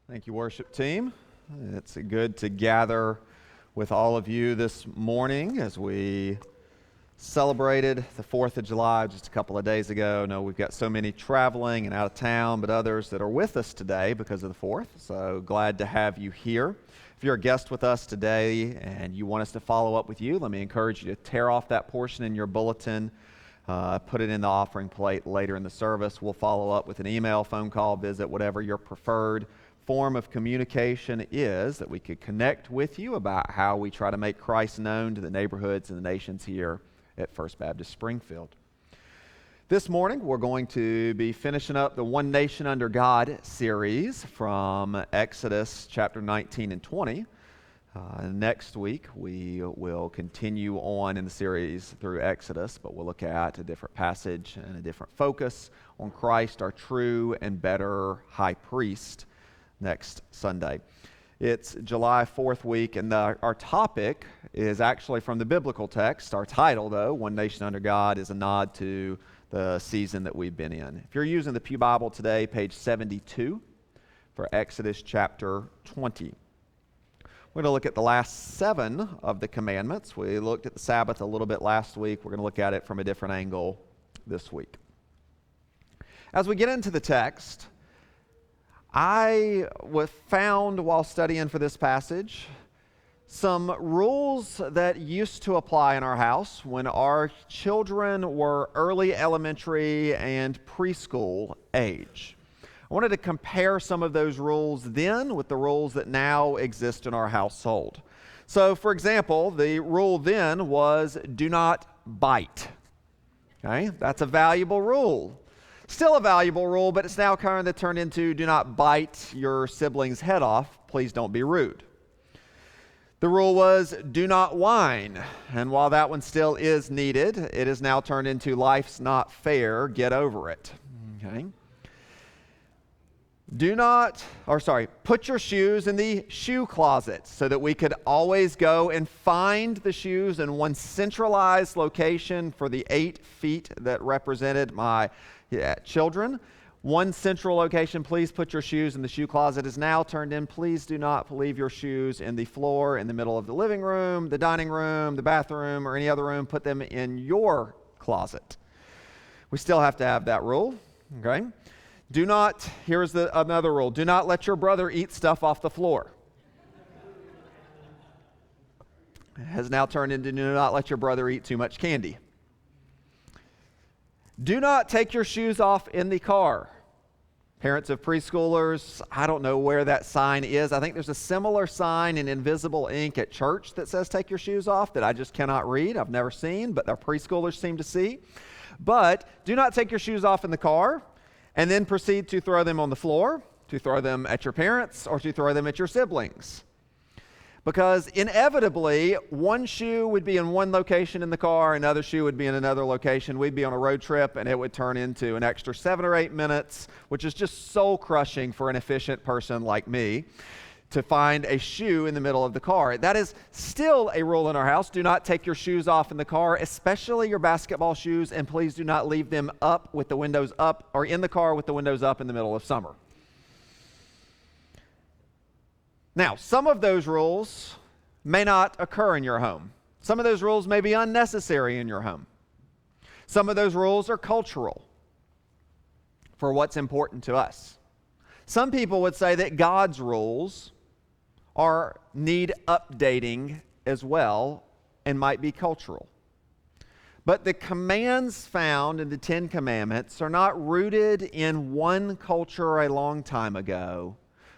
Thank you, worship team. It's good to gather with all of you this morning as we celebrated the 4th of July just a couple of days ago. I know we've got so many traveling and out of town, but others that are with us today because of the 4th. So glad to have you here. If you're a guest with us today and you want us to follow up with you, let me encourage you to tear off that portion in your bulletin. Put it in the offering plate later in the service. We'll follow up with an email, phone call, visit, whatever your preferred form of communication is that we could connect with you about how we try to make Christ known to the neighborhoods and the nations here at First Baptist Springfield. This morning, we're going to be finishing up the One Nation Under God series from Exodus chapter 19 and 20. Next week, we will continue on in the series through Exodus, but we'll look at a different passage and a different focus on Christ, our true and better high priest, next Sunday. It's July 4th week, and our topic is actually from the biblical text. Our title, though, One Nation Under God, is a nod to the season that we've been in. If you're using the Pew Bible today, page 72 for Exodus chapter 20. We're going to look at the last 7 of the commandments. We looked at the Sabbath a little bit last week. We're going to look at it from a different angle this week. As we get into the text, I found while studying for this passage some rules that used to apply in our house when our children were early elementary and preschool age. I wanted to compare some of those rules then with the rules that now exist in our household. So, for example, the rule then was do not bite. Okay, that's a valuable rule. Still a valuable rule, but it's now kind of turned into do not bite your sibling's head off. Please don't be rude. The rule was do not whine. And while that one still is needed, it is now turned into life's not fair. Get over it. Okay. Put your shoes in the shoe closet so that we could always go and find the shoes in one centralized location for the 8 feet that represented my children. One central location. Please put your shoes in the shoe closet is now turned in. Please do not leave your shoes in the floor in the middle of the living room, the dining room, the bathroom, or any other room. Put them in your closet. We still have to have that rule. Okay. Here's another rule. Do not let your brother eat stuff off the floor. It has now turned into do not let your brother eat too much candy. Do not take your shoes off in the car. Parents of preschoolers, I don't know where that sign is. I think there's a similar sign in invisible ink at church that says take your shoes off that I just cannot read. I've never seen, but our preschoolers seem to see. But do not take your shoes off in the car and then proceed to throw them on the floor, to throw them at your parents, or to throw them at your siblings. Because inevitably, one shoe would be in one location in the car, another shoe would be in another location. We'd be on a road trip, and it would turn into an extra 7 or 8 minutes, which is just soul-crushing for an efficient person like me, to find a shoe in the middle of the car. That is still a rule in our house. Do not take your shoes off in the car, especially your basketball shoes, and please do not leave them up with the windows up or in the car with the windows up in the middle of summer. Now, some of those rules may not occur in your home. Some of those rules may be unnecessary in your home. Some of those rules are cultural for what's important to us. Some people would say that God's rules need updating as well and might be cultural. But the commands found in the 10 Commandments are not rooted in one culture a long time ago,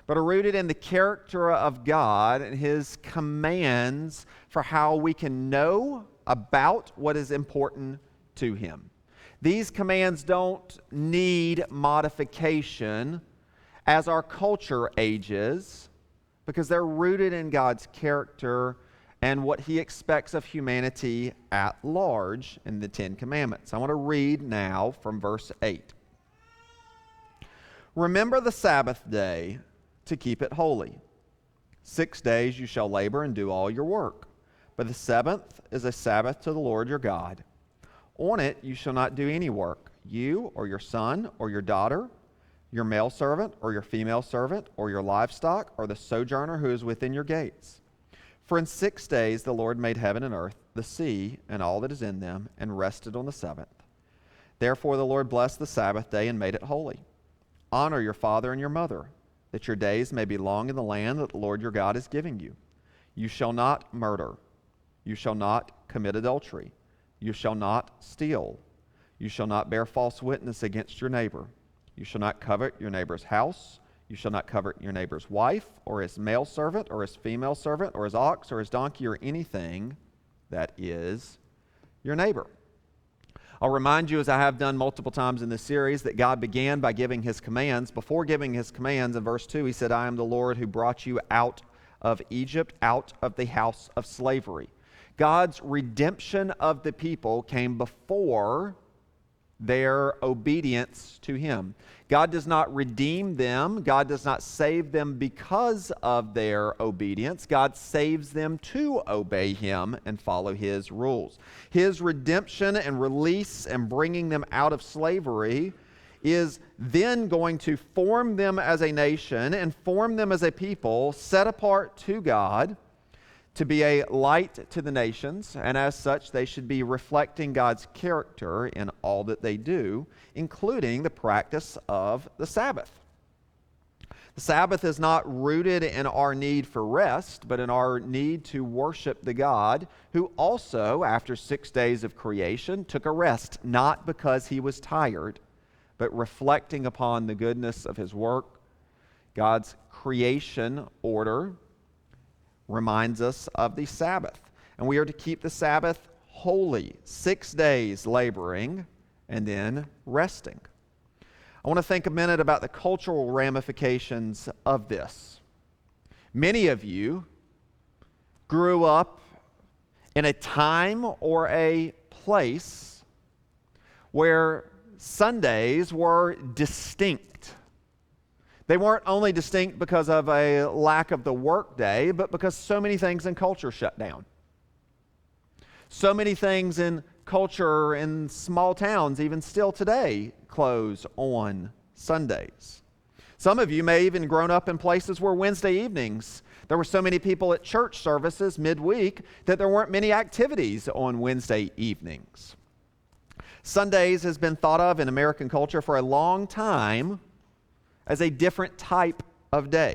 but are rooted in the character of God and His commands for how we can know about what is important to Him. These commands don't need modification as our culture ages, because they're rooted in God's character and what He expects of humanity at large in the 10 Commandments. I want to read now from verse 8. Remember the Sabbath day to keep it holy. 6 days you shall labor and do all your work, but the 7th is a Sabbath to the Lord your God. On it you shall not do any work, you or your son or your daughter, your male servant or your female servant or your livestock or the sojourner who is within your gates. For in 6 days the Lord made heaven and earth, the sea, and all that is in them, and rested on the seventh. Therefore the Lord blessed the Sabbath day and made it holy. Honor your father and your mother, that your days may be long in the land that the Lord your God is giving you. You shall not murder. You shall not commit adultery. You shall not steal. You shall not bear false witness against your neighbor. You shall not covet your neighbor's house. You shall not covet your neighbor's wife, or his male servant, or his female servant, or his ox, or his donkey, or anything that is your neighbor. I'll remind you, as I have done multiple times in this series, that God began by giving his commands. Before giving his commands, in verse 2, he said, I am the Lord who brought you out of Egypt, out of the house of slavery. God's redemption of the people came before their obedience to him. God does not redeem them. God does not save them because of their obedience. God saves them to obey him and follow his rules. His redemption and release and bringing them out of slavery is then going to form them as a nation and form them as a people set apart to God, to be a light to the nations, and as such they should be reflecting God's character in all that they do, including the practice of the Sabbath. The Sabbath is not rooted in our need for rest, but in our need to worship the God who also, after 6 days of creation, took a rest, not because he was tired, but reflecting upon the goodness of his work. God's creation order reminds us of the Sabbath. And we are to keep the Sabbath holy, 6 days laboring and then resting. I want to think a minute about the cultural ramifications of this. Many of you grew up in a time or a place where Sundays were distinct. They weren't only distinct because of a lack of the workday, but because so many things in culture shut down. So many things in culture in small towns, even still today, close on Sundays. Some of you may even grown up in places where Wednesday evenings, there were so many people at church services midweek that there weren't many activities on Wednesday evenings. Sundays has been thought of in American culture for a long time as a different type of day.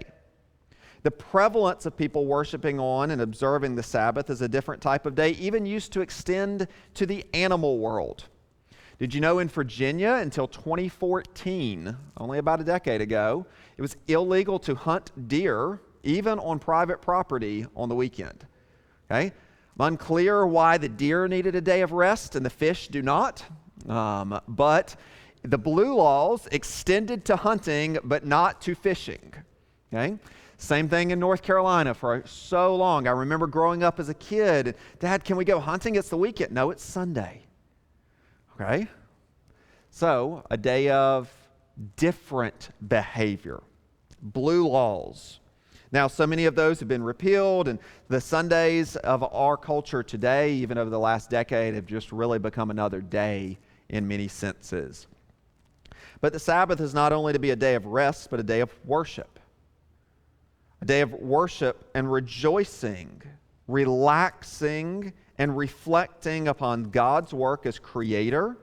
The prevalence of people worshiping on and observing the Sabbath as a different type of day even used to extend to the animal world. Did you know in Virginia until 2014, only about a decade ago, it was illegal to hunt deer even on private property on the weekend? Okay? I'm unclear why the deer needed a day of rest and the fish do not, but the blue laws extended to hunting, but not to fishing. Okay? Same thing in North Carolina for so long. I remember growing up as a kid, Dad, can we go hunting? It's the weekend. No, it's Sunday. Okay? So, a day of different behavior. Blue laws. Now, so many of those have been repealed, and the Sundays of our culture today, even over the last decade, have just really become another day in many senses. But the Sabbath is not only to be a day of rest, but a day of worship. A day of worship and rejoicing, relaxing, and reflecting upon God's work as Creator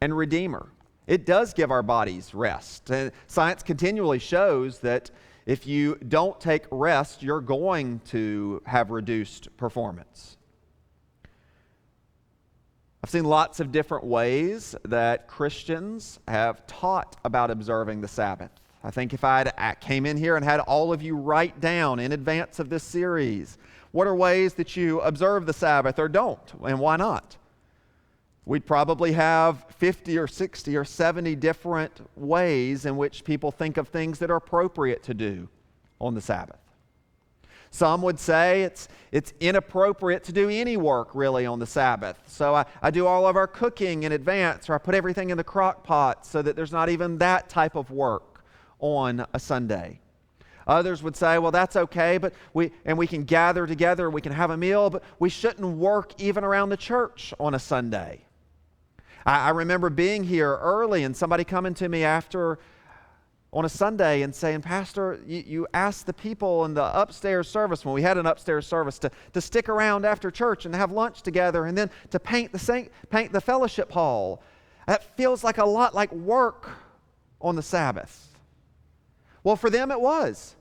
and Redeemer. It does give our bodies rest. And science continually shows that if you don't take rest, you're going to have reduced performance. I've seen lots of different ways that Christians have taught about observing the Sabbath. I think if I came in here and had all of you write down in advance of this series, what are ways that you observe the Sabbath or don't, and why not? We'd probably have 50 or 60 or 70 different ways in which people think of things that are appropriate to do on the Sabbath. Some would say it's inappropriate to do any work really on the Sabbath. So I do all of our cooking in advance, or I put everything in the crock pot so that there's not even that type of work on a Sunday. Others would say, well, that's okay, but we can gather together, we can have a meal, but we shouldn't work even around the church on a Sunday. I remember being here early and somebody coming to me after on a Sunday and saying, Pastor, you asked the people in the upstairs service, when we had an upstairs service, to stick around after church and have lunch together and then to paint the fellowship hall. That feels like a lot like work on the Sabbath. Well, for them it was.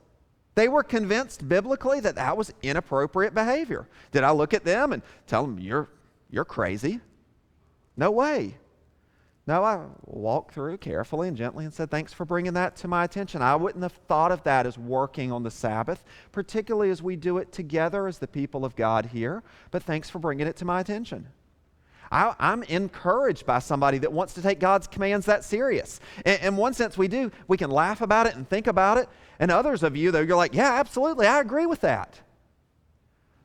They were convinced biblically that that was inappropriate behavior. Did I look at them and tell them, you're crazy? No way. No, I walked through carefully and gently and said, thanks for bringing that to my attention. I wouldn't have thought of that as working on the Sabbath, particularly as we do it together as the people of God here, but thanks for bringing it to my attention. I'm encouraged by somebody that wants to take God's commands that serious. In one sense, we can laugh about it and think about it, and others of you, though, you're like, yeah, absolutely, I agree with that.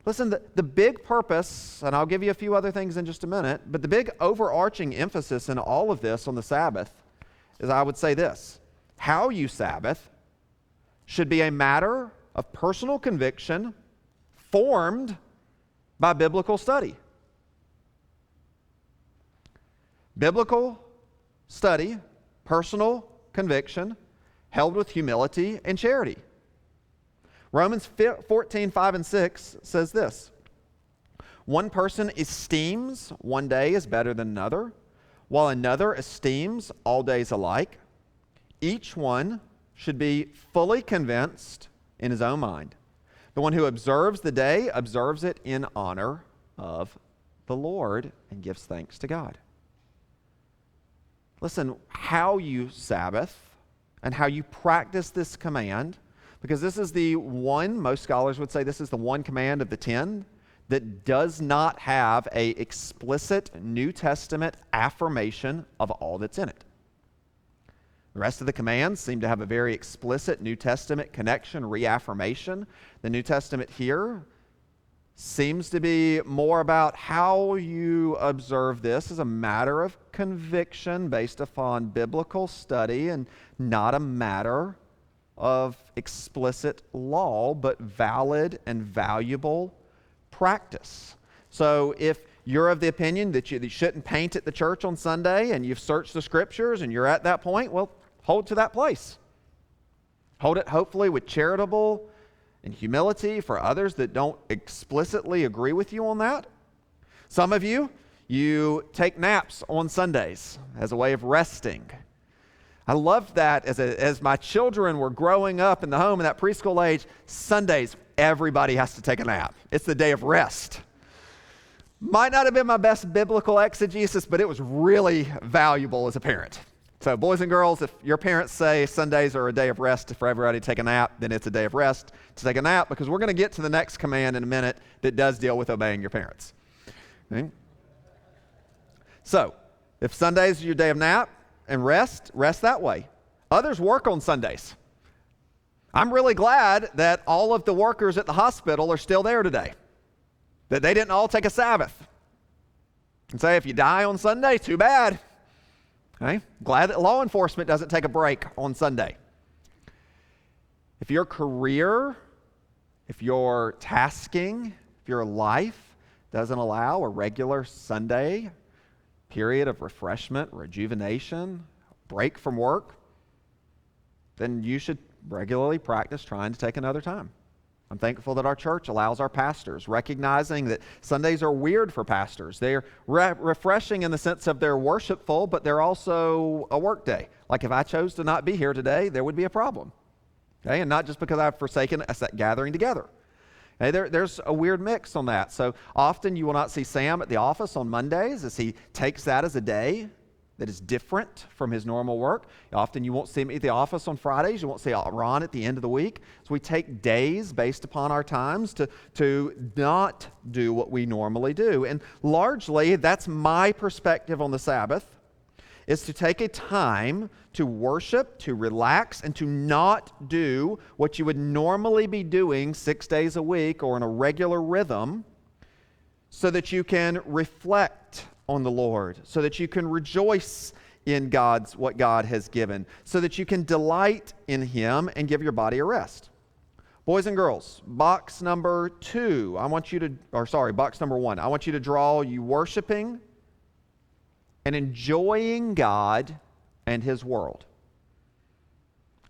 Listen, the big purpose, and I'll give you a few other things in just a minute, but the big overarching emphasis in all of this on the Sabbath is, I would say this: how you Sabbath should be a matter of personal conviction formed by biblical study. Biblical study, personal conviction, held with humility and charity. Romans 14, 5 and 6 says this: one person esteems one day as better than another, while another esteems all days alike. Each one should be fully convinced in his own mind. The one who observes the day observes it in honor of the Lord and gives thanks to God. Listen, how you Sabbath and how you practice this command, because this is the one, most scholars would say this is the one command of the 10 that does not have an explicit New Testament affirmation of all that's in it. The rest of the commands seem to have a very explicit New Testament connection, reaffirmation. The New Testament here seems to be more about how you observe this as a matter of conviction based upon biblical study and not a matter of explicit law, but valid and valuable practice. So if you're of the opinion that you shouldn't paint at the church on Sunday and you've searched the scriptures and you're at that point, well, hold to that place. Hold it hopefully with charitable and humility for others that don't explicitly agree with you on that. Some of you take naps on Sundays as a way of resting. I loved that as my children were growing up in the home in that preschool age. Sundays, everybody has to take a nap. It's the day of rest. Might not have been my best biblical exegesis, but it was really valuable as a parent. So boys and girls, if your parents say Sundays are a day of rest for everybody to take a nap, then it's a day of rest to take a nap, because we're going to get to the next command in a minute that does deal with obeying your parents. Okay? So, if Sundays are your day of nap and rest that way. Others work on Sundays. I'm really glad that all of the workers at the hospital are still there today, that they didn't all take a Sabbath and say, if you die on Sunday, too bad. Okay? Glad that law enforcement doesn't take a break on Sunday. If your career, if your tasking, if your life doesn't allow a regular Sunday period of refreshment, rejuvenation, break from work, then you should regularly practice trying to take another time. I'm thankful that our church allows our pastors, recognizing that Sundays are weird for pastors. They're refreshing in the sense of they're worshipful, but they're also a work day. Like if I chose to not be here today, there would be a problem. Okay? And not just because I've forsaken us gathering together. Okay? There's a weird mix on that. So often you will not see Sam at the office on Mondays as he takes that as a day that is different from his normal work. Often you won't see him at the office on Fridays. You won't see Ron at the end of the week. So we take days based upon our times to not do what we normally do. And largely, that's my perspective on the Sabbath, is to take a time to worship, to relax, and to not do what you would normally be doing 6 days a week or in a regular rhythm, so that you can reflect on the Lord, so that you can rejoice in what God has given, so that you can delight in Him and give your body a rest. Boys and girls, box number 1, I want you to draw you worshiping and enjoying God and His world.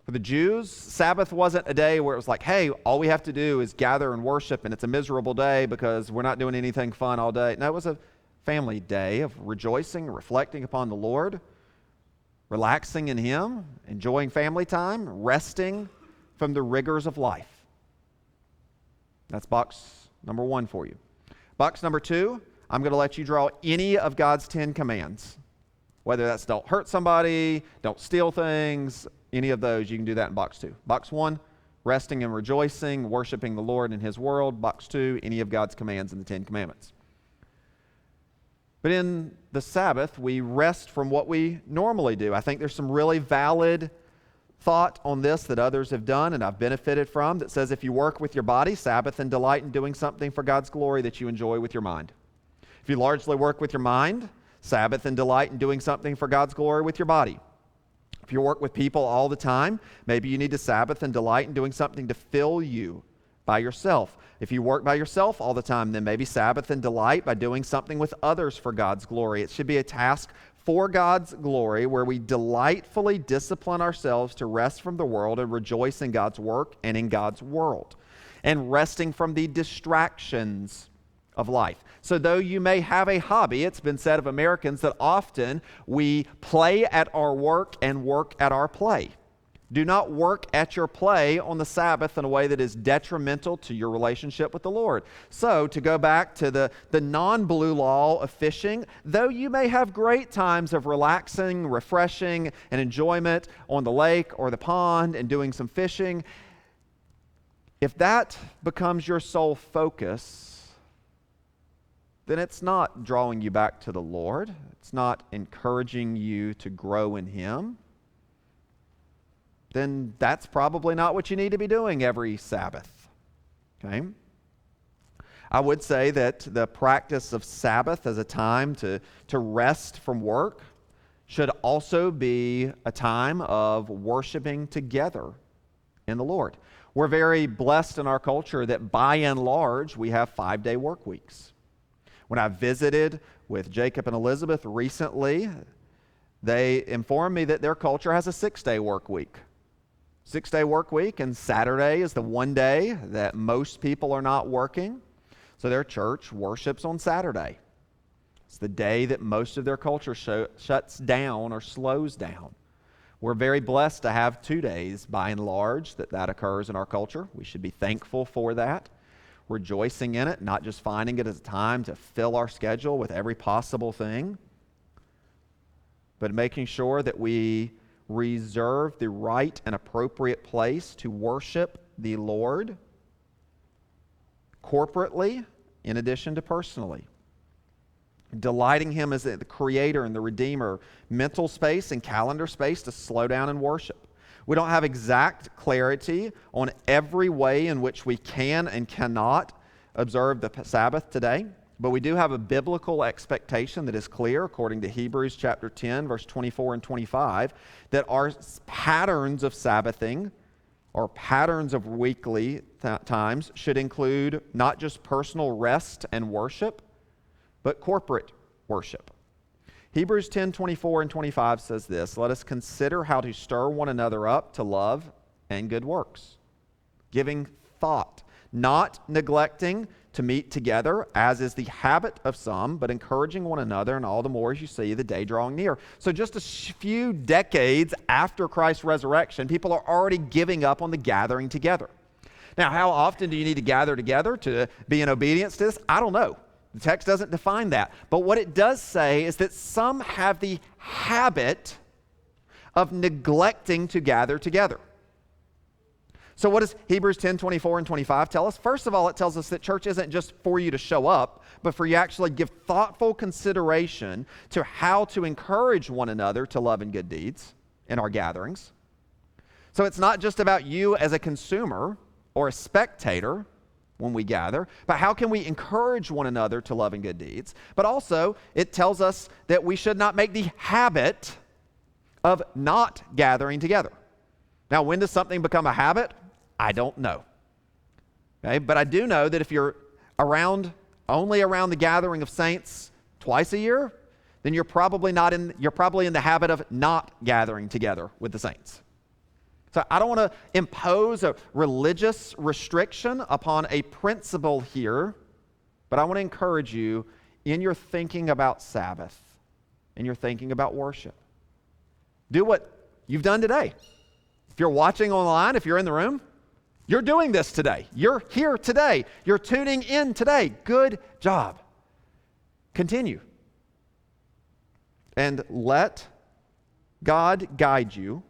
For the Jews, Sabbath wasn't a day where it was like, hey, all we have to do is gather and worship, and it's a miserable day because we're not doing anything fun all day. No, it was a family day of rejoicing, reflecting upon the Lord, relaxing in Him, enjoying family time, resting from the rigors of life. That's box number 1 for you. Box number 2, I'm going to let you draw any of God's 10 commands. Whether that's don't hurt somebody, don't steal things, any of those, you can do that in box 2. Box 1, resting and rejoicing, worshiping the Lord in His world. Box 2, any of God's commands in the 10 commandments. But in the Sabbath, we rest from what we normally do. I think there's some really valid thought on this that others have done and I've benefited from that says if you work with your body, Sabbath, and delight in doing something for God's glory that you enjoy with your mind. If you largely work with your mind, Sabbath, and delight in doing something for God's glory with your body. If you work with people all the time, maybe you need to Sabbath and delight in doing something to fill you by yourself. If you work by yourself all the time, then maybe Sabbath and delight by doing something with others for God's glory. It should be a task for God's glory where we delightfully discipline ourselves to rest from the world and rejoice in God's work and in God's world, and resting from the distractions of life. So though you may have a hobby, it's been said of Americans that often we play at our work and work at our play. Do not work at your play on the Sabbath in a way that is detrimental to your relationship with the Lord. So, to go back to the non-blue law of fishing, though you may have great times of relaxing, refreshing, and enjoyment on the lake or the pond and doing some fishing, if that becomes your sole focus, then it's not drawing you back to the Lord. It's not encouraging you to grow in Him. Then that's probably not what you need to be doing every Sabbath. Okay? I would say that the practice of Sabbath as a time to rest from work should also be a time of worshiping together in the Lord. We're very blessed in our culture that by and large we have 5-day work weeks. When I visited with Jacob and Elizabeth recently, they informed me that their culture has a 6-day work week. 6-day work week, and Saturday is the one day that most people are not working. So their church worships on Saturday. It's the day that most of their culture shuts down or slows down. We're very blessed to have 2 days, by and large, that occurs in our culture. We should be thankful for that, rejoicing in it, not just finding it as a time to fill our schedule with every possible thing, but making sure that we reserve the right and appropriate place to worship the Lord corporately in addition to personally. Delighting Him as the Creator and the Redeemer, mental space and calendar space to slow down and worship. We don't have exact clarity on every way in which we can and cannot observe the Sabbath today, but we do have a biblical expectation that is clear, according to Hebrews chapter 10, verse 24 and 25, that our patterns of Sabbathing or patterns of weekly times should include not just personal rest and worship, but corporate worship. Hebrews 10, 24 and 25 says this, "Let us consider how to stir one another up to love and good works, giving thought, not neglecting to meet together, as is the habit of some, but encouraging one another, and all the more as you see the day drawing near." So just a few decades after Christ's resurrection, people are already giving up on the gathering together. Now, how often do you need to gather together to be in obedience to this? I don't know. The text doesn't define that. But what it does say is that some have the habit of neglecting to gather together. So what does Hebrews 10, 24 and 25 tell us? First of all, it tells us that church isn't just for you to show up, but for you to actually give thoughtful consideration to how to encourage one another to love and good deeds in our gatherings. So it's not just about you as a consumer or a spectator when we gather, but how can we encourage one another to love and good deeds? But also, it tells us that we should not make the habit of not gathering together. Now, when does something become a habit? I don't know. Okay, but I do know that if you're only around the gathering of saints twice a year, then you're probably in the habit of not gathering together with the saints. So I don't want to impose a religious restriction upon a principle here, but I want to encourage you in your thinking about Sabbath, in your thinking about worship. Do what you've done today. If you're watching online, if you're in the room, you're doing this today. You're here today. You're tuning in today. Good job. Continue. And let God guide you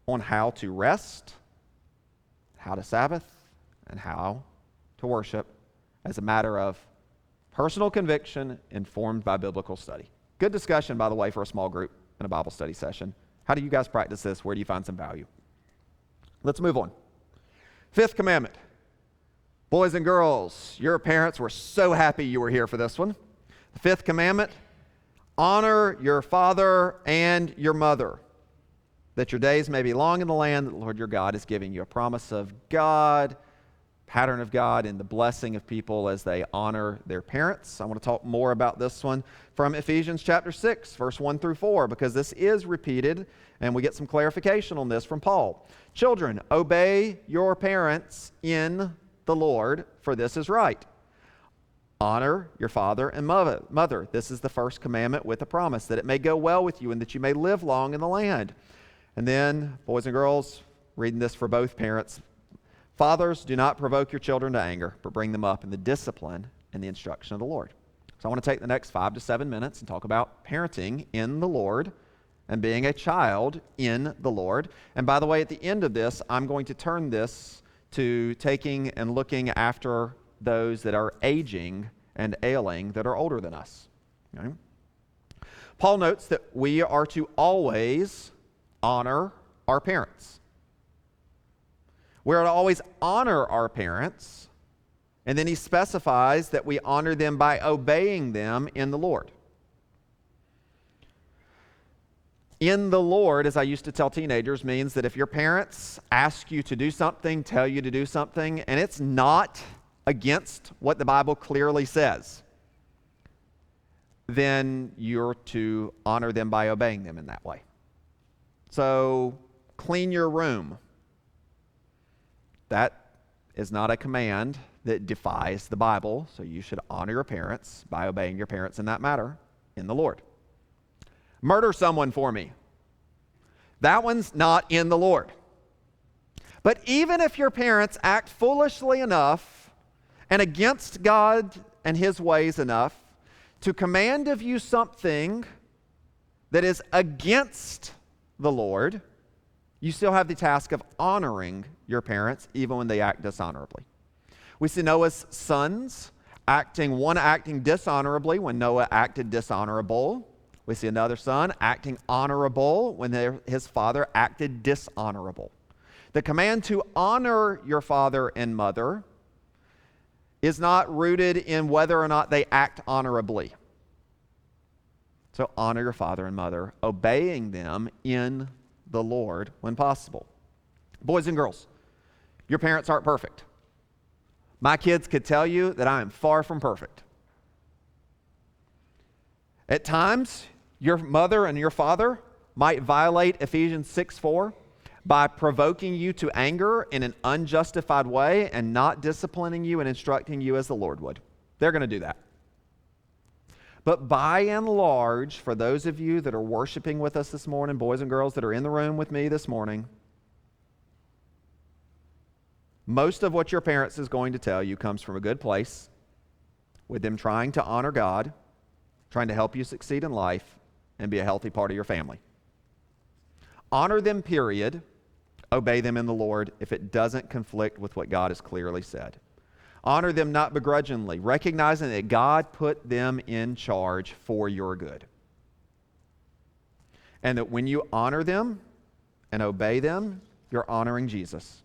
on how to rest, how to Sabbath, and how to worship as a matter of personal conviction informed by biblical study. Good discussion, by the way, for a small group in a Bible study session. How do you guys practice this? Where do you find some value? Let's move on. Fifth commandment. Boys and girls, your parents were so happy you were here for this one. The fifth commandment, honor your father and your mother, that your days may be long in the land that the Lord your God is giving you. A promise of God, pattern of God, and the blessing of people as they honor their parents. I want to talk more about this one from Ephesians chapter 6, verse 1 through 4, because this is repeated, and we get some clarification on this from Paul. Children, obey your parents in the Lord, for this is right. Honor your father and mother. This is the first commandment with a promise, that it may go well with you and that you may live long in the land. And then, boys and girls, reading this for both parents, fathers, do not provoke your children to anger, but bring them up in the discipline and the instruction of the Lord. So I want to take the next 5 to 7 minutes and talk about parenting in the Lord and being a child in the Lord. And by the way, at the end of this, I'm going to turn this to taking and looking after those that are aging and ailing that are older than us. Okay? Paul notes that we are to always honor our parents. We are to always honor our parents, and then he specifies that we honor them by obeying them in the Lord. In the Lord, as I used to tell teenagers, means that if your parents ask you to do something, tell you to do something, and it's not against what the Bible clearly says, then you're to honor them by obeying them in that way. So, clean your room. That is not a command that defies the Bible, so you should honor your parents by obeying your parents in that matter in the Lord. Murder someone for me. That one's not in the Lord. But even if your parents act foolishly enough and against God and His ways enough to command of you something that is against the Lord, you still have the task of honoring your parents even when they act dishonorably. We see Noah's sons one acting dishonorably when Noah acted dishonorable. We see another son acting honorable when his father acted dishonorable. The command to honor your father and mother is not rooted in whether or not they act honorably. So honor your father and mother, obeying them in the Lord when possible. Boys and girls, your parents aren't perfect. My kids could tell you that I am far from perfect. At times, your mother and your father might violate Ephesians 6:4 by provoking you to anger in an unjustified way and not disciplining you and instructing you as the Lord would. They're going to do that. But by and large, for those of you that are worshiping with us this morning, boys and girls that are in the room with me this morning, most of what your parents is going to tell you comes from a good place, with them trying to honor God, trying to help you succeed in life, and be a healthy part of your family. Honor them, period. Obey them in the Lord if it doesn't conflict with what God has clearly said. Honor them not begrudgingly, recognizing that God put them in charge for your good. And that when you honor them and obey them, you're honoring Jesus.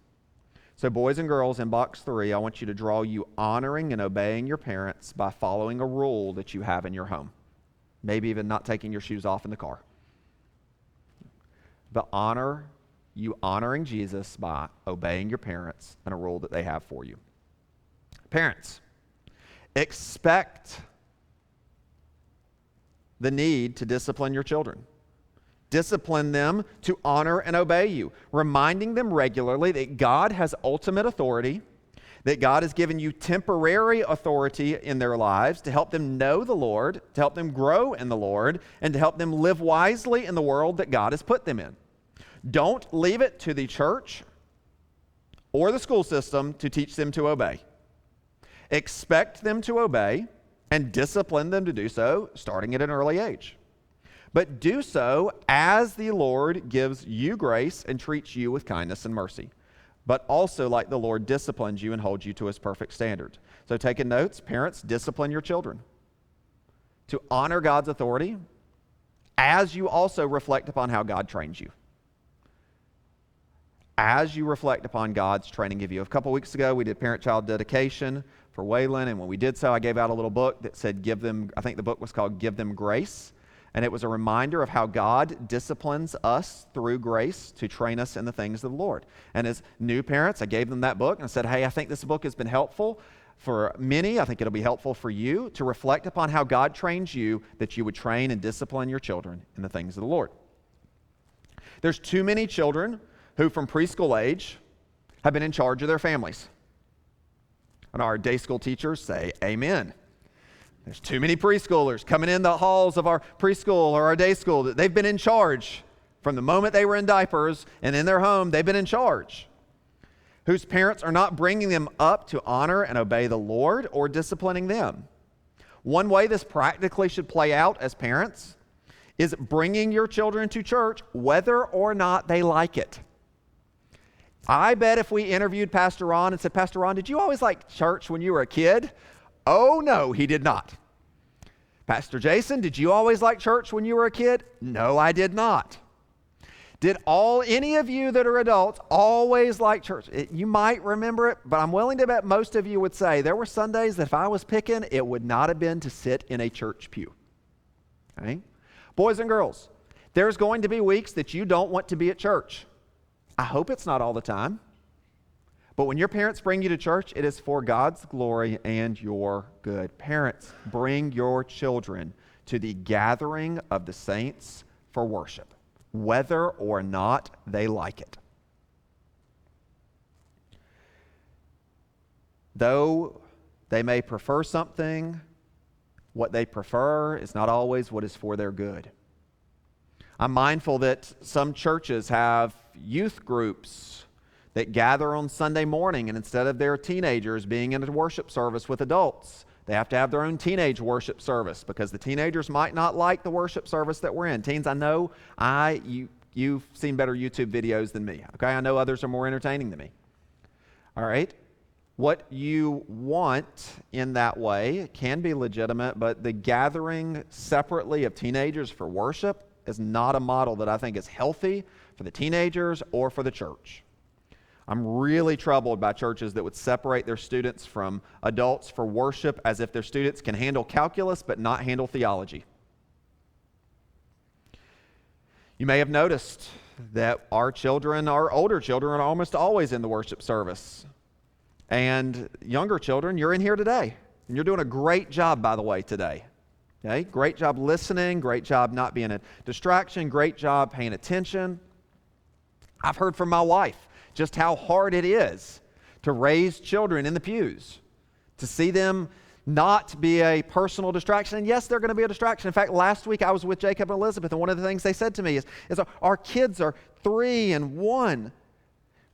So boys and girls, in box 3, I want you to draw you honoring and obeying your parents by following a rule that you have in your home. Maybe even not taking your shoes off in the car. But honoring Jesus by obeying your parents and a rule that they have for you. Parents, expect the need to discipline your children. Discipline them to honor and obey you, reminding them regularly that God has ultimate authority, that God has given you temporary authority in their lives to help them know the Lord, to help them grow in the Lord, and to help them live wisely in the world that God has put them in. Don't leave it to the church or the school system to teach them to obey. Expect them to obey and discipline them to do so, starting at an early age. But do so as the Lord gives you grace and treats you with kindness and mercy, but also like the Lord disciplines you and holds you to his perfect standard. So taking notes, parents, discipline your children to honor God's authority as you also reflect upon how God trains you. As you reflect upon God's training of you. A couple weeks ago, we did parent-child dedication for Waylon, and when we did so, I gave out a little book that said, I think the book was called Give Them Grace. And it was a reminder of how God disciplines us through grace to train us in the things of the Lord. And as new parents, I gave them that book and I said, hey, I think this book has been helpful for many. I think it'll be helpful for you to reflect upon how God trains you, that you would train and discipline your children in the things of the Lord. There's too many children who from preschool age have been in charge of their families. And our day school teachers say, amen. There's too many preschoolers coming in the halls of our preschool or our day school that they've been in charge from the moment they were in diapers and in their home. They've been in charge, whose parents are not bringing them up to honor and obey the Lord or disciplining them. One way this practically should play out as parents is bringing your children to church whether or not they like it. I bet if we interviewed Pastor Ron and said, Pastor Ron, did you always like church when you were a kid? Oh, no, he did not. Pastor Jason, did you always like church when you were a kid? No, I did not. Did any of you that are adults always like church? You might remember it, but I'm willing to bet most of you would say there were Sundays that if I was picking, it would not have been to sit in a church pew. Okay? Boys and girls, there's going to be weeks that you don't want to be at church. I hope it's not all the time. But when your parents bring you to church, it is for God's glory and your good. Parents, bring your children to the gathering of the saints for worship, whether or not they like it. Though they may prefer something, what they prefer is not always what is for their good. I'm mindful that some churches have youth groups that gather on Sunday morning, and instead of their teenagers being in a worship service with adults, they have to have their own teenage worship service because the teenagers might not like the worship service that we're in. Teens, I know you've seen better YouTube videos than me. Okay, I know others are more entertaining than me. All right? What you want in that way can be legitimate, but the gathering separately of teenagers for worship is not a model that I think is healthy for the teenagers or for the church. I'm really troubled by churches that would separate their students from adults for worship as if their students can handle calculus but not handle theology. You may have noticed that our older children, are almost always in the worship service. And younger children, you're in here today. And you're doing a great job, by the way, today. Okay? Great job listening, great job not being a distraction, great job paying attention. I've heard from my wife just how hard it is to raise children in the pews, to see them not be a personal distraction. And yes, they're going to be a distraction. In fact, last week I was with Jacob and Elizabeth, and one of the things they said to me is our kids are 3 and 1.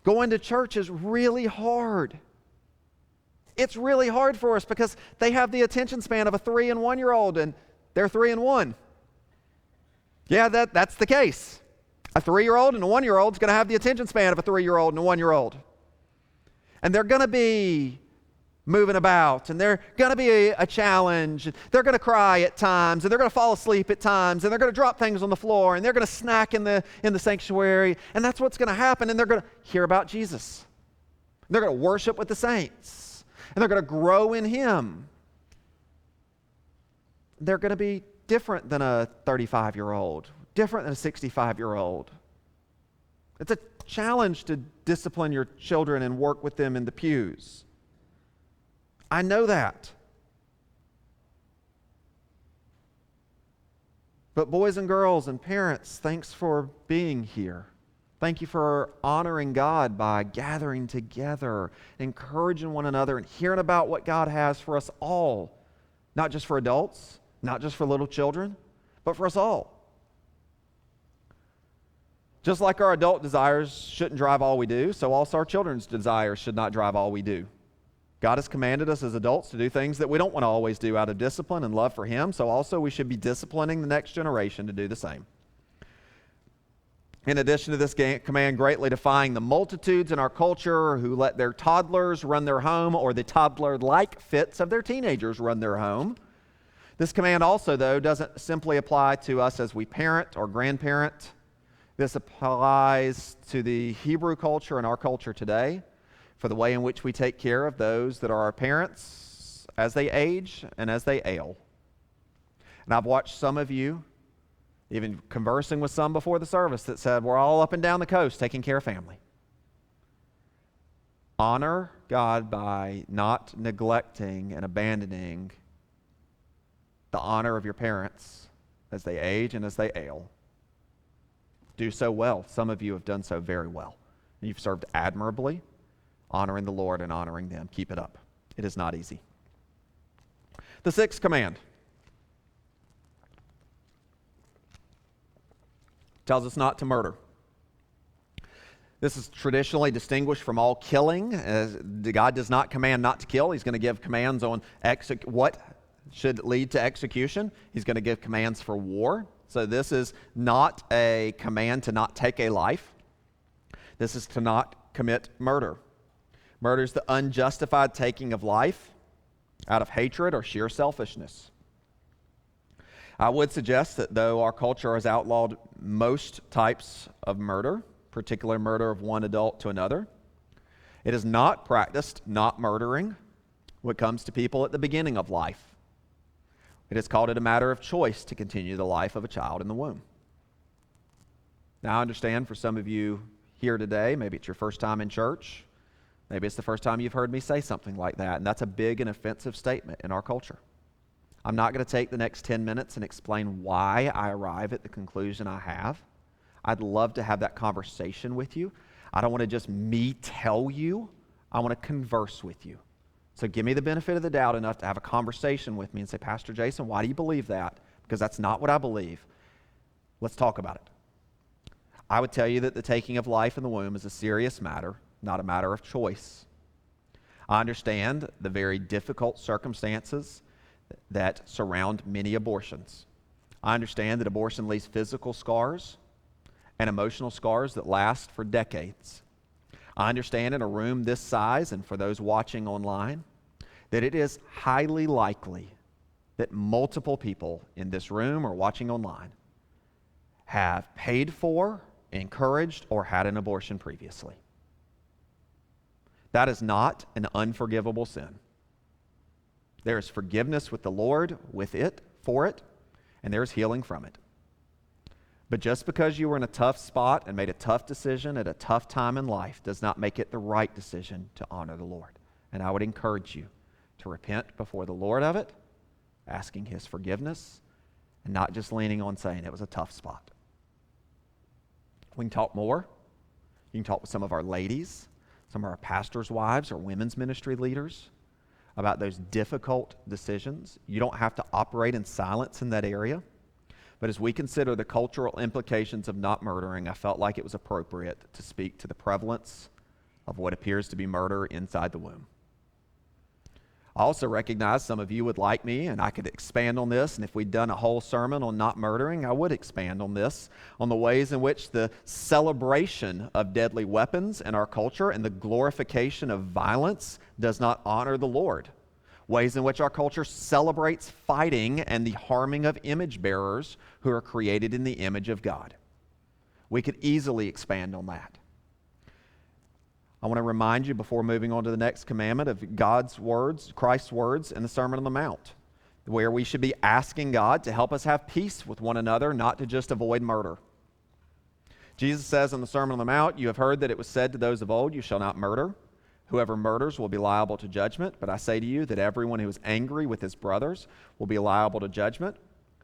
Going to church is really hard. It's really hard for us because they have the attention span of a 3 and 1-year-old, and they're 3 and 1. Yeah, that's the case. A 3-year-old and a 1-year-old is going to have the attention span of a 3-year-old and a 1-year-old. And they're going to be moving about, and they're going to be a challenge. They're going to cry at times, and they're going to fall asleep at times, and they're going to drop things on the floor, and they're going to snack in the sanctuary, and that's what's going to happen. And they're going to hear about Jesus. They're going to worship with the saints, and they're going to grow in Him. They're going to be different than a 35-year-old. Different than a 65-year-old. It's a challenge to discipline your children and work with them in the pews. I know that. But boys and girls and parents, thanks for being here. Thank you for honoring God by gathering together, encouraging one another, and hearing about what God has for us all. Not just for adults, not just for little children, but for us all. Just like our adult desires shouldn't drive all we do, so also our children's desires should not drive all we do. God has commanded us as adults to do things that we don't want to always do out of discipline and love for Him, so also we should be disciplining the next generation to do the same. In addition to this command greatly defying the multitudes in our culture who let their toddlers run their home or the toddler-like fits of their teenagers run their home, this command also, though, doesn't simply apply to us as we parent or grandparent. This applies to the Hebrew culture and our culture today for the way in which we take care of those that are our parents as they age and as they ail. And I've watched some of you, even conversing with some before the service, that said, we're all up and down the coast taking care of family. Honor God by not neglecting and abandoning the honor of your parents as they age and as they ail. Do so well. Some of you have done so very well. You've served admirably, honoring the Lord and honoring them. Keep it up. It is not easy. The sixth command tells us not to murder. This is traditionally distinguished from all killing, as God does not command not to kill. He's going to give commands on what should lead to execution. He's going to give commands for war. So this is not a command to not take a life. This is to not commit murder. Murder is the unjustified taking of life out of hatred or sheer selfishness. I would suggest that though our culture has outlawed most types of murder, particularly murder of one adult to another, it is not practiced not murdering when it comes to people at the beginning of life. It has called it a matter of choice to continue the life of a child in the womb. Now I understand for some of you here today, maybe it's your first time in church, maybe it's the first time you've heard me say something like that, and that's a big and offensive statement in our culture. I'm not going to take the next 10 minutes and explain why I arrive at the conclusion I have. I'd love to have that conversation with you. I don't want to just me tell you. I want to converse with you. So give me the benefit of the doubt enough to have a conversation with me and say, Pastor Jason, why do you believe that? Because that's not what I believe. Let's talk about it. I would tell you that the taking of life in the womb is a serious matter, not a matter of choice. I understand the very difficult circumstances that surround many abortions. I understand that abortion leaves physical scars and emotional scars that last for decades. I understand in a room this size, and for those watching online, that it is highly likely that multiple people in this room or watching online have paid for, encouraged, or had an abortion previously. That is not an unforgivable sin. There is forgiveness with the Lord with it, for it, and there is healing from it. But just because you were in a tough spot and made a tough decision at a tough time in life does not make it the right decision to honor the Lord. And I would encourage you to repent before the Lord of it, asking His forgiveness, and not just leaning on saying it was a tough spot. We can talk more. You can talk with some of our ladies, some of our pastors' wives or women's ministry leaders about those difficult decisions. You don't have to operate in silence in that area. But as we consider the cultural implications of not murdering, I felt like it was appropriate to speak to the prevalence of what appears to be murder inside the womb. I also recognize some of you would like me, and I could expand on this, and if we'd done a whole sermon on not murdering, I would expand on this, on the ways in which the celebration of deadly weapons in our culture and the glorification of violence does not honor the Lord. Ways in which our culture celebrates fighting and the harming of image bearers who are created in the image of God. We could easily expand on that. I want to remind you before moving on to the next commandment of God's words, Christ's words in the Sermon on the Mount, where we should be asking God to help us have peace with one another, not to just avoid murder. Jesus says in the Sermon on the Mount, "You have heard that it was said to those of old, 'You shall not murder.' Whoever murders will be liable to judgment, but I say to you that everyone who is angry with his brothers will be liable to judgment.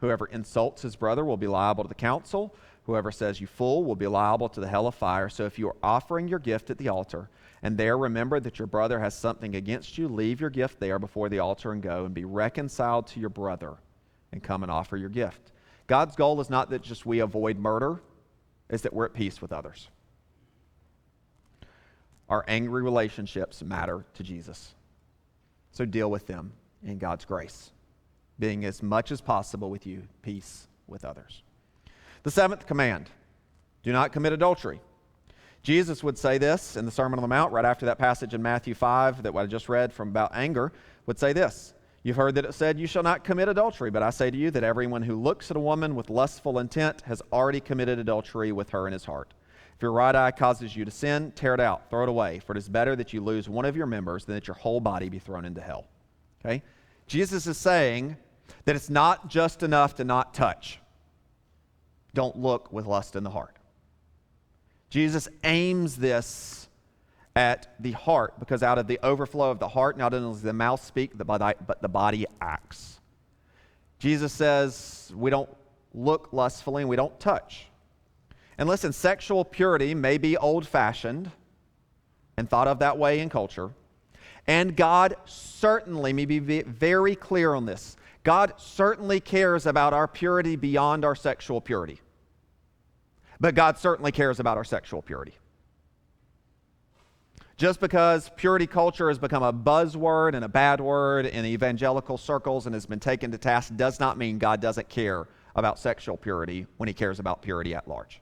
Whoever insults his brother will be liable to the council. Whoever says you fool will be liable to the hell of fire. So if you are offering your gift at the altar, and there remember that your brother has something against you, leave your gift there before the altar and go and be reconciled to your brother and come and offer your gift. God's goal is not that just we avoid murder, it's that we're at peace with others. Our angry relationships matter to Jesus. So deal with them in God's grace, being as much as possible with you, peace with others. The seventh command, do not commit adultery. Jesus would say this in the Sermon on the Mount, right after that passage in Matthew 5 that I just read from about anger, would say this, you've heard that it said, you shall not commit adultery, but I say to you that everyone who looks at a woman with lustful intent has already committed adultery with her in his heart. If your right eye causes you to sin, tear it out, throw it away, for it is better that you lose one of your members than that your whole body be thrown into hell. Okay? Jesus is saying that it's not just enough to not touch. Don't look with lust in the heart. Jesus aims this at the heart because out of the overflow of the heart, not only does the mouth speak, but the body acts. Jesus says we don't look lustfully and we don't touch. And listen, sexual purity may be old-fashioned and thought of that way in culture. And God certainly, may be very clear on this, God certainly cares about our purity beyond our sexual purity. But God certainly cares about our sexual purity. Just because purity culture has become a buzzword and a bad word in evangelical circles and has been taken to task does not mean God doesn't care about sexual purity when he cares about purity at large.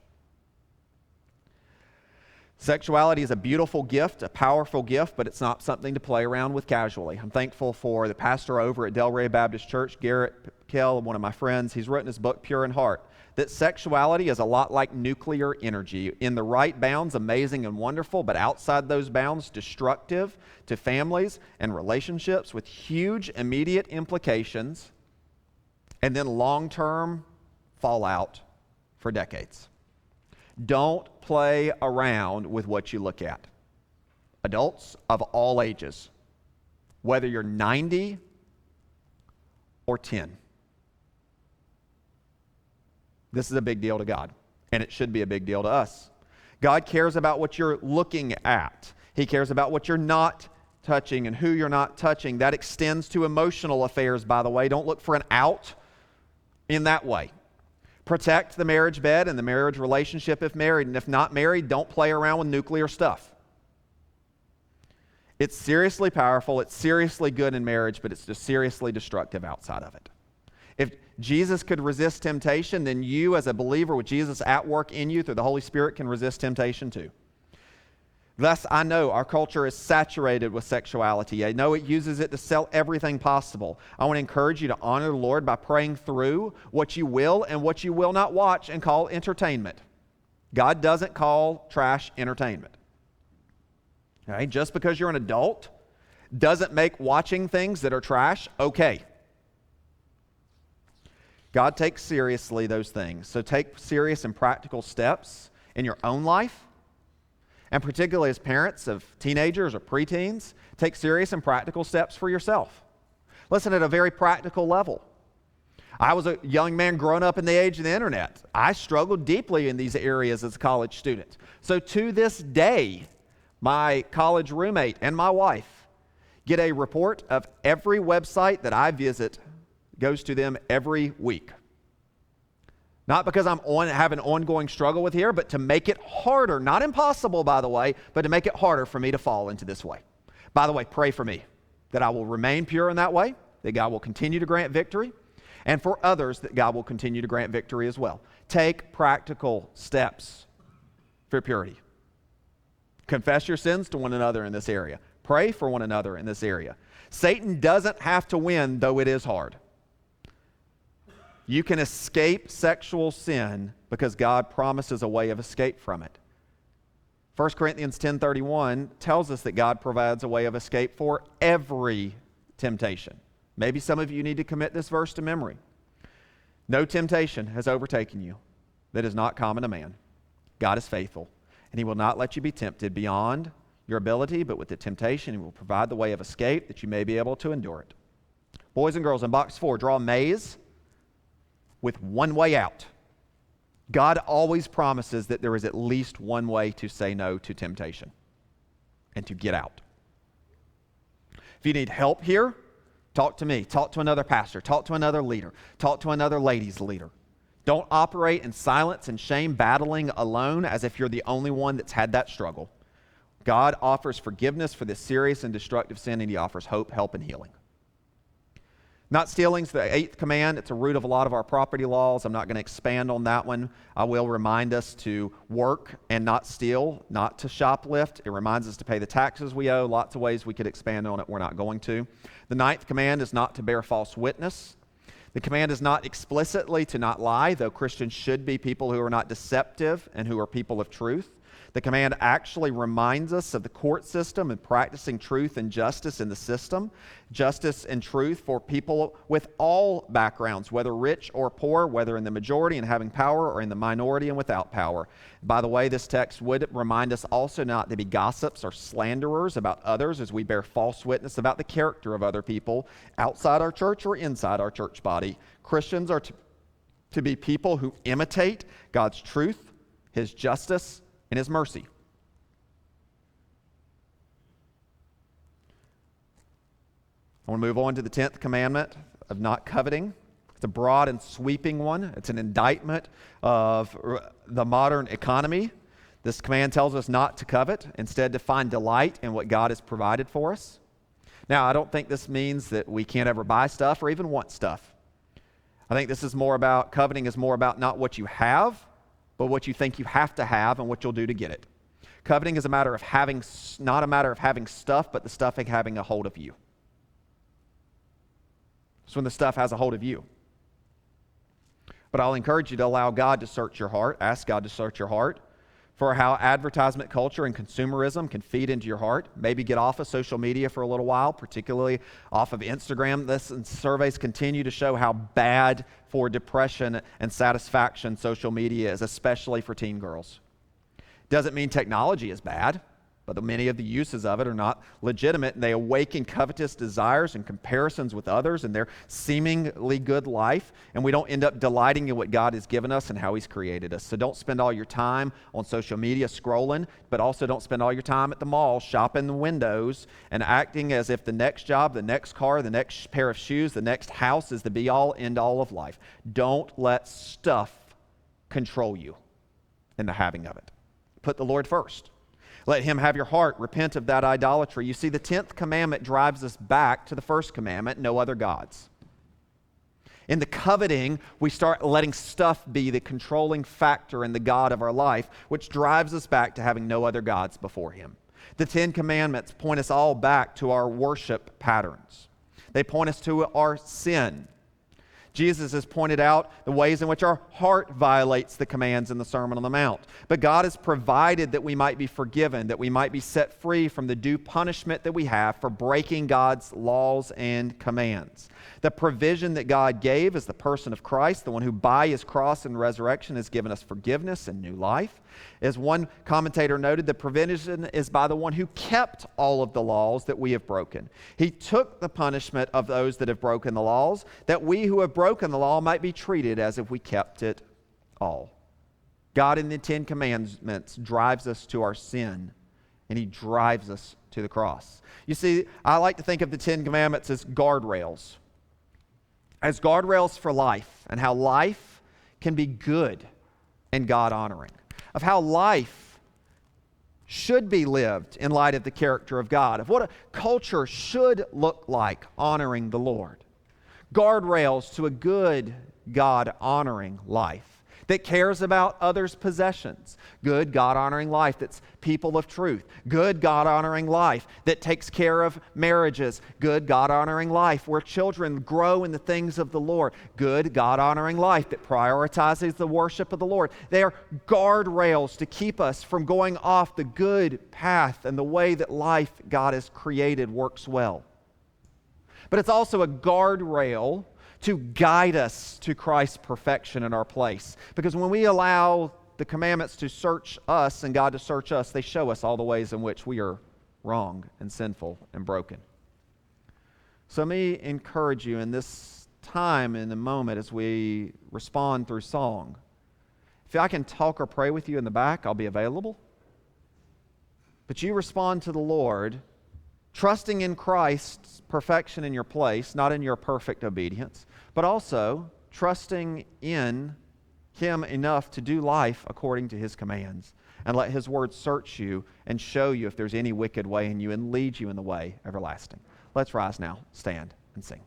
Sexuality is a beautiful gift, a powerful gift, but it's not something to play around with casually. I'm thankful for the pastor over at Delray Baptist Church, Garrett Kell, one of my friends. He's written his book, Pure in Heart, that sexuality is a lot like nuclear energy. In the right bounds, amazing and wonderful, but outside those bounds, destructive to families and relationships with huge immediate implications and then long-term fallout for decades. Don't play around with what you look at. Adults of all ages, whether you're 90 or 10. This is a big deal to God, and it should be a big deal to us. God cares about what you're looking at. He cares about what you're not touching and who you're not touching. That extends to emotional affairs, by the way. Don't look for an out in that way. Protect the marriage bed and the marriage relationship if married, and if not married, don't play around with nuclear stuff. It's seriously powerful, it's seriously good in marriage, but it's just seriously destructive outside of it. If Jesus could resist temptation, then you as a believer with Jesus at work in you through the Holy Spirit can resist temptation too. Thus, I know our culture is saturated with sexuality. I know it uses it to sell everything possible. I want to encourage you to honor the Lord by praying through what you will and what you will not watch and call entertainment. God doesn't call trash entertainment. Okay? Just because you're an adult doesn't make watching things that are trash okay. God takes seriously those things. So take serious and practical steps in your own life. And particularly as parents of teenagers or preteens, take serious and practical steps for yourself. Listen, at a very practical level. I was a young man growing up in the age of the internet. I struggled deeply in these areas as a college student. So to this day, my college roommate and my wife get a report of every website that I visit, goes to them every week. Not because have an ongoing struggle with here, but to make it harder, not impossible, by the way, but to make it harder for me to fall into this way. By the way, pray for me that I will remain pure in that way, that God will continue to grant victory, and for others that God will continue to grant victory as well. Take practical steps for purity. Confess your sins to one another in this area. Pray for one another in this area. Satan doesn't have to win, though it is hard. You can escape sexual sin because God promises a way of escape from it. 1 Corinthians 10:31 tells us that God provides a way of escape for every temptation. Maybe some of you need to commit this verse to memory. No temptation has overtaken you that is not common to man. God is faithful, and he will not let you be tempted beyond your ability, but with the temptation, he will provide the way of escape that you may be able to endure it. Boys and girls, in box 4, draw a maze with one way out. God always promises that there is at least one way to say no to temptation and to get out. If you need help here, talk to me. Talk to another pastor. Talk to another leader. Talk to another ladies' leader. Don't operate in silence and shame, battling alone as if you're the only one that's had that struggle. God offers forgiveness for this serious and destructive sin, and He offers hope, help, and healing. Not stealing is the 8th command. It's a root of a lot of our property laws. I'm not going to expand on that one. I will remind us to work and not steal, not to shoplift. It reminds us to pay the taxes we owe. Lots of ways we could expand on it. We're not going to. The 9th command is not to bear false witness. The command is not explicitly to not lie, though Christians should be people who are not deceptive and who are people of truth. The command actually reminds us of the court system and practicing truth and justice in the system. Justice and truth for people with all backgrounds, whether rich or poor, whether in the majority and having power or in the minority and without power. By the way, this text would remind us also not to be gossips or slanderers about others as we bear false witness about the character of other people outside our church or inside our church body. Christians are to be people who imitate God's truth, His justice, and His mercy. I want to move on to the 10th commandment of not coveting. It's a broad and sweeping one. It's an indictment of the modern economy. This command tells us not to covet, instead to find delight in what God has provided for us. Now, I don't think this means that we can't ever buy stuff or even want stuff. I think this is more about, coveting is more about not what you have, but what you think you have to have and what you'll do to get it. Coveting is a matter of having, not a matter of having stuff, but the stuff having a hold of you. It's when the stuff has a hold of you. But I'll encourage you to allow God to search your heart. Ask God to search your heart for how advertisement culture and consumerism can feed into your heart. Maybe get off of social media for a little while, particularly off of Instagram. Surveys continue to show how bad for depression and satisfaction social media is, especially for teen girls. Doesn't mean technology is bad, but many of the uses of it are not legitimate, and they awaken covetous desires and comparisons with others and their seemingly good life, and we don't end up delighting in what God has given us and how He's created us. So don't spend all your time on social media scrolling, but also don't spend all your time at the mall shopping the windows and acting as if the next job, the next car, the next pair of shoes, the next house is the be-all, end-all of life. Don't let stuff control you in the having of it. Put the Lord first. Let Him have your heart. Repent of that idolatry. You see, the 10th commandment drives us back to the first commandment, no other gods. In the coveting, we start letting stuff be the controlling factor in the God of our life, which drives us back to having no other gods before Him. The 10 commandments point us all back to our worship patterns. They point us to our sin. Jesus has pointed out the ways in which our heart violates the commands in the Sermon on the Mount. But God has provided that we might be forgiven, that we might be set free from the due punishment that we have for breaking God's laws and commands. The provision that God gave is the person of Christ, the one who by His cross and resurrection has given us forgiveness and new life. As one commentator noted, the provision is by the one who kept all of the laws that we have broken. He took the punishment of those that have broken the laws, that we who have broken the law might be treated as if we kept it all. God in the 10 commandments drives us to our sin, and He drives us to the cross. You see, I like to think of the 10 commandments as guardrails for life, and how life can be good and God-honoring, of how life should be lived in light of the character of God, of what a culture should look like honoring the Lord. Guardrails to a good, God-honoring life that cares about others' possessions. Good, God-honoring life that's people of truth. Good, God-honoring life that takes care of marriages. Good, God-honoring life where children grow in the things of the Lord. Good, God-honoring life that prioritizes the worship of the Lord. They are guardrails to keep us from going off the good path and the way that life God has created works well. But it's also a guardrail to guide us to Christ's perfection in our place. Because when we allow the commandments to search us and God to search us, they show us all the ways in which we are wrong and sinful and broken. So let me encourage you in this time in the moment as we respond through song. If I can talk or pray with you in the back, I'll be available. But you respond to the Lord, trusting in Christ's perfection in your place, not in your perfect obedience, but also trusting in Him enough to do life according to His commands, and let His word search you and show you if there's any wicked way in you and lead you in the way everlasting. Let's rise now, stand, and sing.